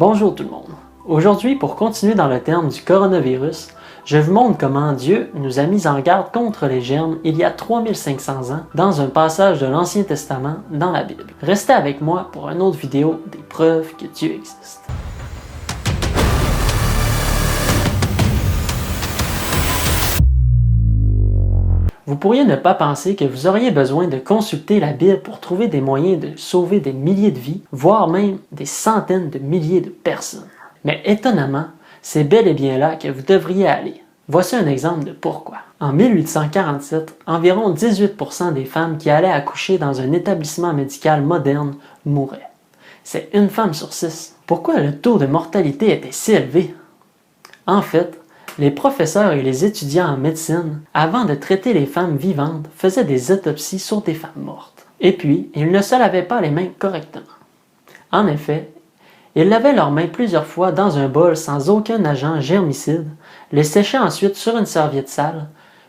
Bonjour tout le monde. Aujourd'hui, pour continuer dans le thème du coronavirus, je vous montre comment Dieu nous a mis en garde contre les germes il y a 3500 ans dans un passage de l'Ancien Testament dans la Bible. Restez avec moi pour une autre vidéo des preuves que Dieu existe. Vous pourriez ne pas penser que vous auriez besoin de consulter la Bible pour trouver des moyens de sauver des milliers de vies, voire même des centaines de milliers de personnes. Mais étonnamment, c'est bel et bien là que vous devriez aller. Voici un exemple de pourquoi. En 1847, environ 18% des femmes qui allaient accoucher dans un établissement médical moderne mouraient. C'est une femme sur 6. Pourquoi le taux de mortalité était si élevé? En fait, les professeurs et les étudiants en médecine, avant de traiter les femmes vivantes, faisaient des autopsies sur des femmes mortes. Et puis, ils ne se lavaient pas les mains correctement. En effet, ils lavaient leurs mains plusieurs fois dans un bol sans aucun agent germicide, les séchaient ensuite sur une serviette sale,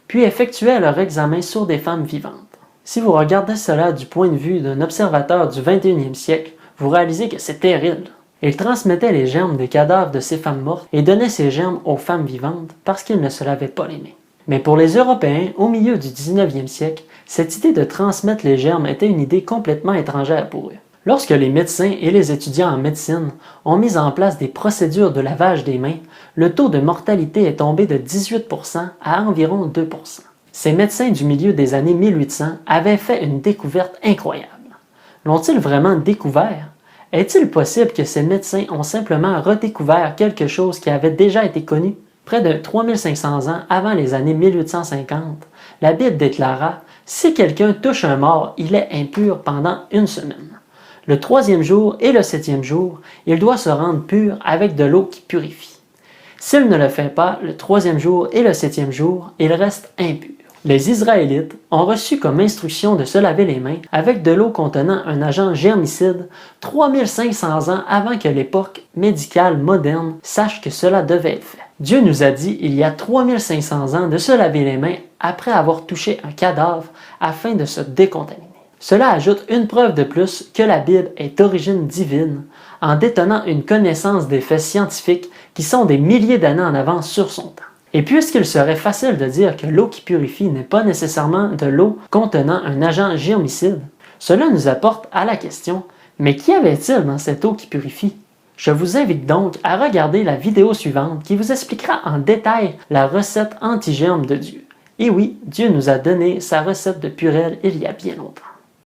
puis effectuaient leur examen sur des femmes vivantes. Si vous regardez cela du point de vue d'un observateur du 21e siècle, vous réalisez que c'est terrible. Ils transmettaient les germes des cadavres de ces femmes mortes et donnaient ces germes aux femmes vivantes parce qu'ils ne se lavaient pas les mains. Mais pour les Européens, au milieu du 19e siècle, cette idée de transmettre les germes était une idée complètement étrangère pour eux. Lorsque les médecins et les étudiants en médecine ont mis en place des procédures de lavage des mains, le taux de mortalité est tombé de 18% à environ 2%. Ces médecins du milieu des années 1800 avaient fait une découverte incroyable. L'ont-ils vraiment découvert? Est-il possible que ces médecins ont simplement redécouvert quelque chose qui avait déjà été connu? Près de 3500 ans avant les années 1850, la Bible déclara « Si quelqu'un touche un mort, il est impur pendant une semaine. Le 3e jour et le 7e jour, il doit se rendre pur avec de l'eau qui purifie. S'il ne le fait pas, le 3e jour et le 7e jour, il reste impur. » Les Israélites ont reçu comme instruction de se laver les mains avec de l'eau contenant un agent germicide 3500 ans avant que l'époque médicale moderne sache que cela devait être fait. Dieu nous a dit il y a 3500 ans de se laver les mains après avoir touché un cadavre afin de se décontaminer. Cela ajoute une preuve de plus que la Bible est d'origine divine en détenant une connaissance des faits scientifiques qui sont des milliers d'années en avance sur son temps. Et puisqu'il serait facile de dire que l'eau qui purifie n'est pas nécessairement de l'eau contenant un agent germicide, cela nous apporte à la question « Mais qu'y avait-il dans cette eau qui purifie ?» Je vous invite donc à regarder la vidéo suivante qui vous expliquera en détail la recette anti-germe de Dieu. Et oui, Dieu nous a donné sa recette de purelle il y a bien longtemps.